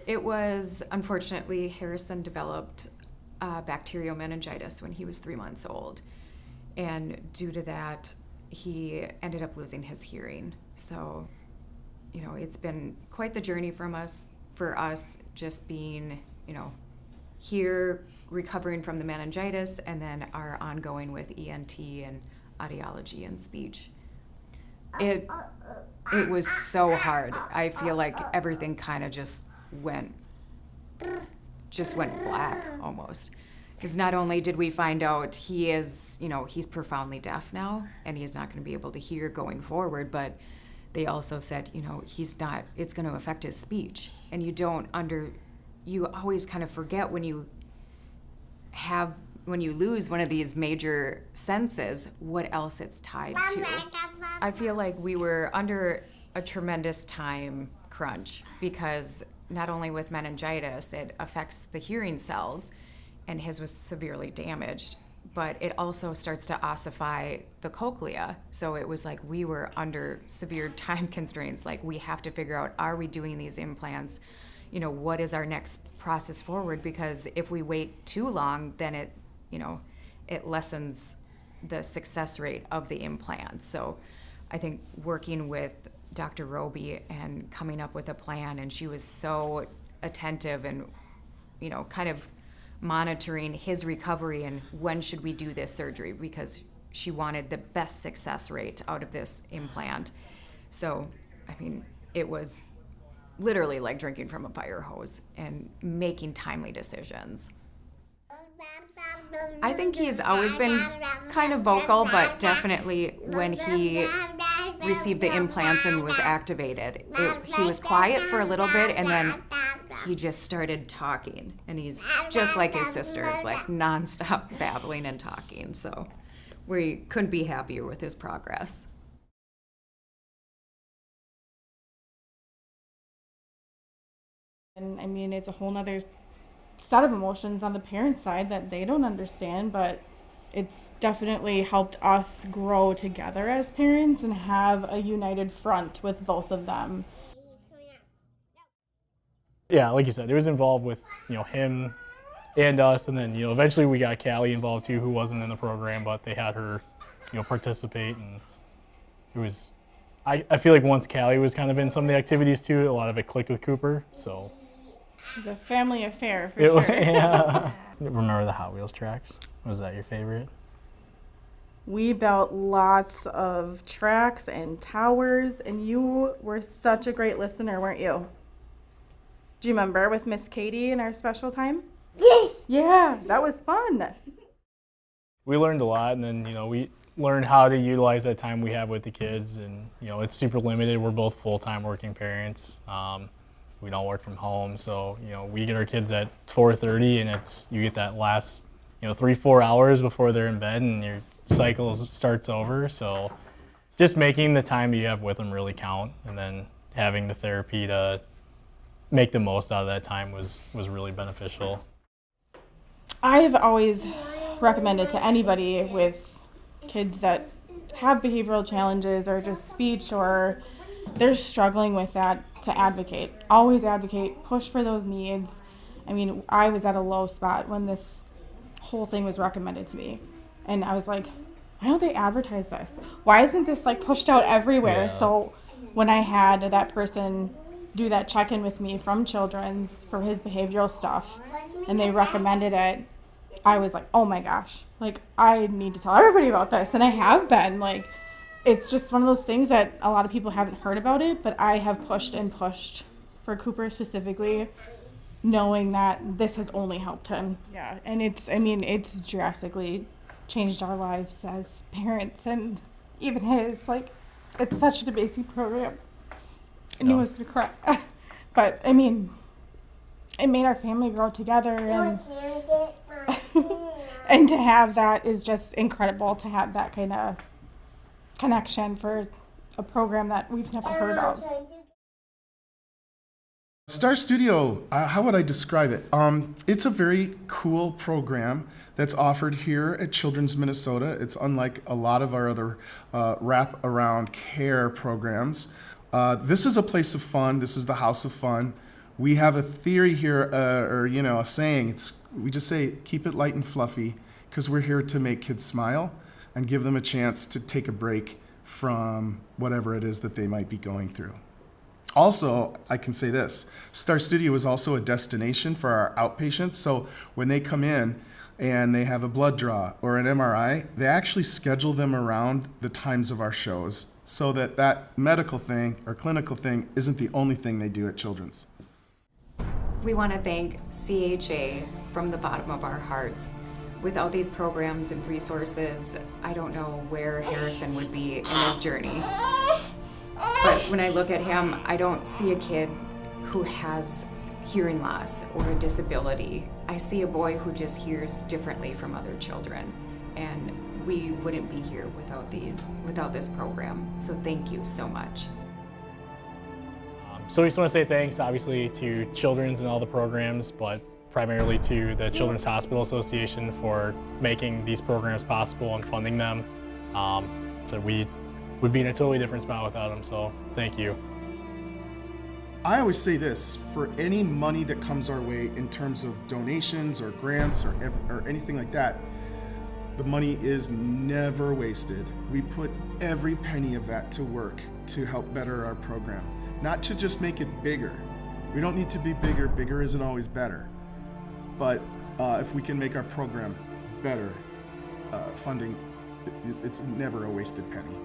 It was, unfortunately, Harrison developed bacterial meningitis when he was 3 months old. And due to that, he ended up losing his hearing. So, it's been quite the journey for us just being, here recovering from the meningitis and then our ongoing with ENT and audiology and speech. It was so hard. I feel like everything kind of just went black almost. Because not only did we find out he's profoundly deaf now and he's not going to be able to hear going forward, but they also said, it's going to affect his speech. And you always kind of forget when you lose one of these major senses, what else it's tied to. I feel like we were under a tremendous time crunch because not only with meningitis, it affects the hearing cells, and his was severely damaged, but it also starts to ossify the cochlea. So it was like we were under severe time constraints. Like, we have to figure out, are we doing these implants? What is our next process forward? Because if we wait too long, then it lessens the success rate of the implant. So I think working with Dr. Roby and coming up with a plan, and she was so attentive and, kind of monitoring his recovery and when should we do this surgery, because she wanted the best success rate out of this implant. So, it was literally like drinking from a fire hose and making timely decisions. I think he's always been kind of vocal, but definitely when he received the implants and was activated, he was quiet for a little bit, and then he just started talking. And he's just like his sisters, like nonstop babbling and talking. So we couldn't be happier with his progress. And it's a whole nother set of emotions on the parent side that they don't understand, but it's definitely helped us grow together as parents and have a united front with both of them. Yeah, like you said, it was involved with, him and us, and then, eventually we got Callie involved too, who wasn't in the program, but they had her, participate, and it was, I feel like once Callie was kind of in some of the activities too, a lot of it clicked with Cooper, so. It was a family affair for sure. Yeah. Remember the Hot Wheels tracks? Was that your favorite? We built lots of tracks and towers, and you were such a great listener, weren't you? Do you remember with Miss Katie in our special time? Yes! Yeah, that was fun. We learned a lot, and then, we learned how to utilize that time we have with the kids, and, it's super limited. We're both full-time working parents. We don't work from home, so, we get our kids at 4:30, and you get that last, 3-4 hours before they're in bed, and your cycle starts over. So just making the time you have with them really count, and then having the therapy to make the most out of that time was really beneficial. I've always recommended to anybody with kids that have behavioral challenges or just speech, or they're struggling with that, to advocate. Always advocate, push for those needs. I was at a low spot when this whole thing was recommended to me. And I was like, why don't they advertise this? Why isn't this pushed out everywhere? Yeah. So when I had that person do that check-in with me from Children's for his behavioral stuff, and they recommended it, I was like, oh my gosh, I need to tell everybody about this. And I have been, it's just one of those things that a lot of people haven't heard about it, but I have pushed and pushed for Cooper specifically, knowing that this has only helped him. Yeah, and it's drastically changed our lives as parents, and even his. It's such an amazing program. I knew I was going to cry. But, it made our family grow together, and and to have that is just incredible, to have that kind of connection for a program that we've never heard of. Star Studio, how would I describe it? It's a very cool program that's offered here at Children's Minnesota. It's unlike a lot of our other wrap-around care programs. This is a place of fun. This is the house of fun. We have a theory here, or a saying. We just say keep it light and fluffy because we're here to make kids smile and give them a chance to take a break from whatever it is that they might be going through. Also, I can say this, Star Studio is also a destination for our outpatients. So when they come in and they have a blood draw or an MRI, they actually schedule them around the times of our shows so that that medical thing or clinical thing isn't the only thing they do at Children's. We want to thank CHA from the bottom of our hearts. Without these programs and resources, I don't know where Harrison would be in his journey. But when I look at him, I don't see a kid who has hearing loss or a disability. I see a boy who just hears differently from other children. And we wouldn't be here without this program. So thank you so much. So we just want to say thanks, obviously, to Children's and all the programs, but primarily to the Children's Hospital Association for making these programs possible and funding them. So we would be in a totally different spot without them, so thank you. I always say this, for any money that comes our way in terms of donations or grants or anything like that, the money is never wasted. We put every penny of that to work to help better our program, not to just make it bigger. We don't need to be bigger. Bigger isn't always better. But if we can make our program better, funding, it's never a wasted penny.